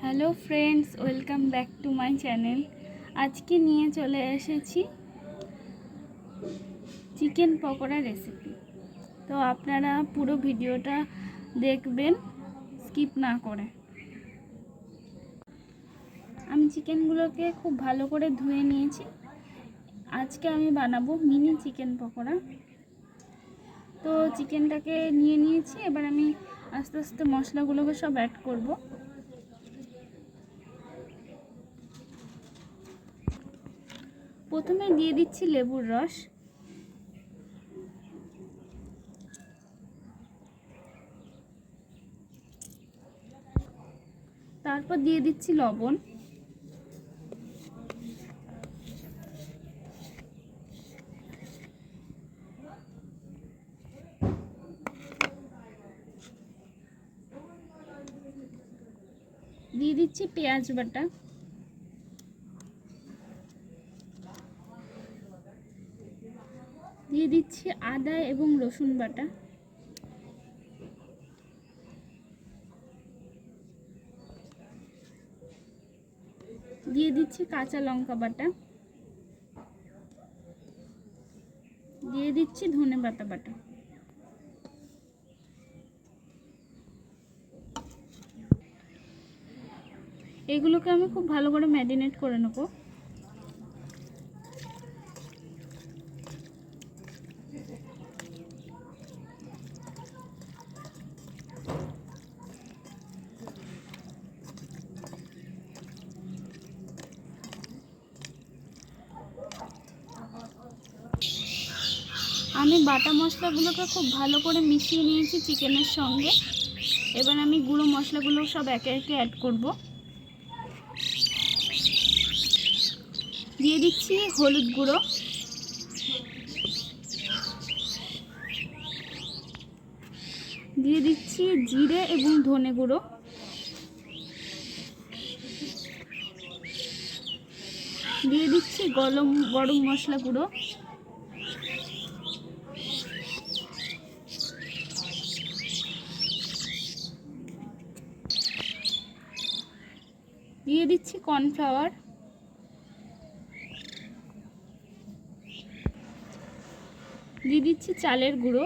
Hello friends, welcome back to my channel. আজকে নিয়ে চলে এসেছি চিকেন পকোড়া রেসিপি। তো আপনারা পুরো ভিডিওটা দেখবেন, স্কিপ না করে। আমি চিকেনগুলোকে খুব ভালো করে ধুয়ে নিয়েছি। আজকে আমি বানাবো মিনি চিকেন পকোড়া। তো চিকেনটাকে নিয়ে নিয়েছি, এবার আমি আস্তে আস্তে মশলাগুলোকে সব অ্যাড করব। প্রথমে দিয়ে দিচ্ছি লেবুর রস, তারপর দিয়ে দিচ্ছি লবণ, দিয়ে দিচ্ছি পেঁয়াজ বাটা, দিয়ে দিচ্ছি আদা এবং রসুন বাটা, দিয়ে দিচ্ছি কাঁচা লঙ্কা বাটা, দিয়ে দিচ্ছি ধনে পাতা বাটা। এগুলোকে আমি খুব ভালো করে ম্যারিনেট করে নেব। আমি বাটা মশলাগুলোকে খুব ভালো করে মিশিয়ে নিয়েছি চিকেনের সঙ্গে। এবার আমি গুঁড়ো মশলাগুলো সব একে একে অ্যাড করব। দিয়ে দিচ্ছি হলুদ গুঁড়ো, দিয়ে দিচ্ছি জিরে এবং ধনে গুঁড়ো, দিয়ে দিচ্ছি গরম মশলা গুঁড়ো, দিয়ে দিচ্ছি কর্নফ্লাওয়ার, দিয়ে দিচ্ছি চালের গুঁড়ো,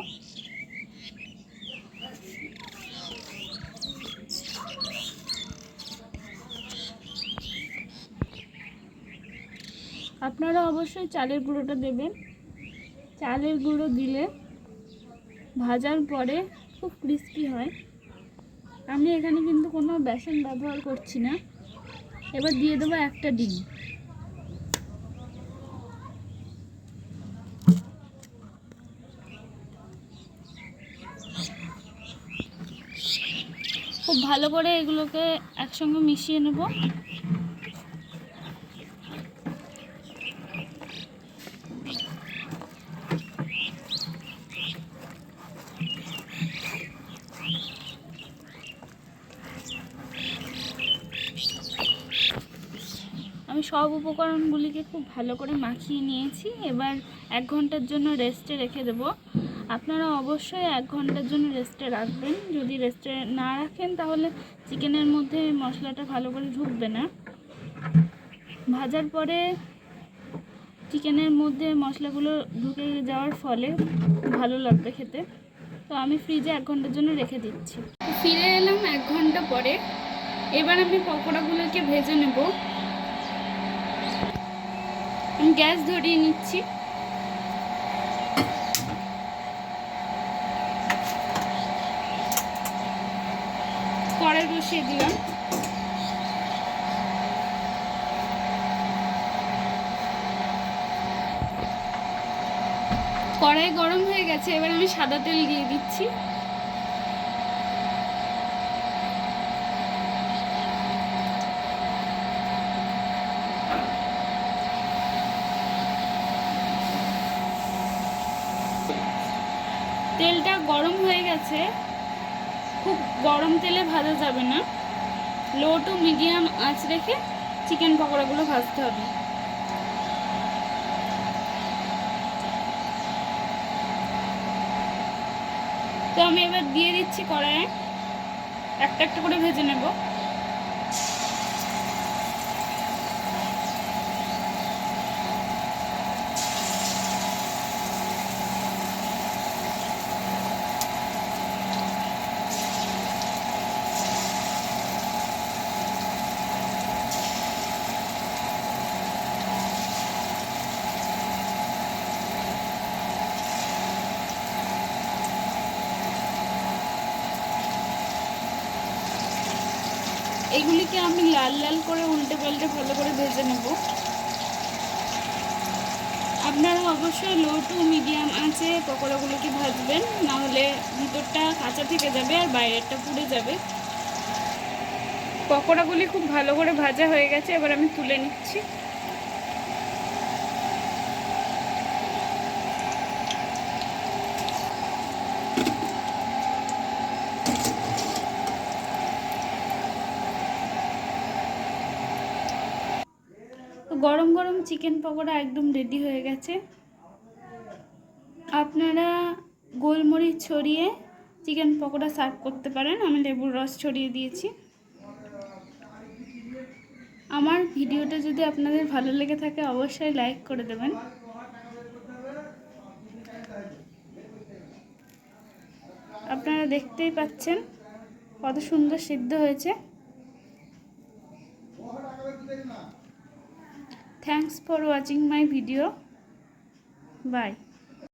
আপনারা অবশ্যই চালের গুঁড়োটা দেবেন। চালের গুঁড়ো দিলে ভাজার পরে খুব ক্রিস্পি হয়। আমি এখানে কিন্তু কোনো বেসন ব্যবহার করছি না। এবার দিয়ে দেবো একটা ডিম। খুব ভালো করে এগুলোকে একসঙ্গে মিশিয়ে নেব। আমি সব উপকরণগুলিকে খুব ভালো করে মাখিয়ে নিয়েছি। এবার 1 ঘন্টার জন্য রেস্টে রেখে দেব। আপনারা অবশ্যই 1 ঘন্টার জন্য রেস্টে রাখবেন। যদি রেস্টে না রাখেন তাহলে চিকেনের মধ্যে মশলাটা ভালো করে ঢুকবে না। ভাজার পরে চিকেনের মধ্যে মশলাগুলো ঢুকে যাওয়ার ফলে ভালো লাগবে খেতে। তো আমি ফ্রিজে 1 ঘন্টার জন্য রেখে দিচ্ছি। ফিরে এলাম 1 ঘন্টা পরে। এবার আমি পকোড়াগুলোকে ভেজে নেব। আমি গ্যাস ধরিয়ে নিচ্ছি। কড়াই বসিয়ে দিলাম। কড়াই গরম হয়ে গেছে, এবার আমি সাদা তেল দিয়ে দিচ্ছি। তেলটা গরম হয়ে গেছে। খুব গরম তেলে ভাজা যাবে না, লো টু মিডিয়াম আঁচ রেখে চিকেন পকোড়াগুলো ভাজতে হবে। তো আমি এবার দিয়ে দিচ্ছি কড়াইয়ে, একটা একটা করে ভেজে নেব। এগুলিকে আমি লাল লাল করে উল্টে পাল্টে ভালো করে ভেজে নেব। আপনারা অবশ্যই লো টু মিডিয়াম আঁচে পকোড়াগুলোকে ভাজবেন, নাহলে ভিতরটা কাঁচা থেকে যাবে আর বাইরেরটা পুড়ে যাবে। পকোড়াগুলি খুব ভালো করে ভাজা হয়ে গেছে, এবার আমি তুলে নিচ্ছি। তো গরম গরম চিকেন পকোড়া একদম রেডি হয়ে গেছে। আপনারা গোলমরিচ ছড়িয়ে চিকেন পকোড়া সার্ভ করতে পারেন। আমি লেবুর রস ছড়িয়ে দিয়েছি। আমার ভিডিওটা যদি আপনাদের ভালো লেগে থাকে অবশ্যই লাইক করে দেবেন। আপনারা দেখতেই পাচ্ছেন কত সুন্দর সিদ্ধ হয়েছে। Thanks for watching my video. By.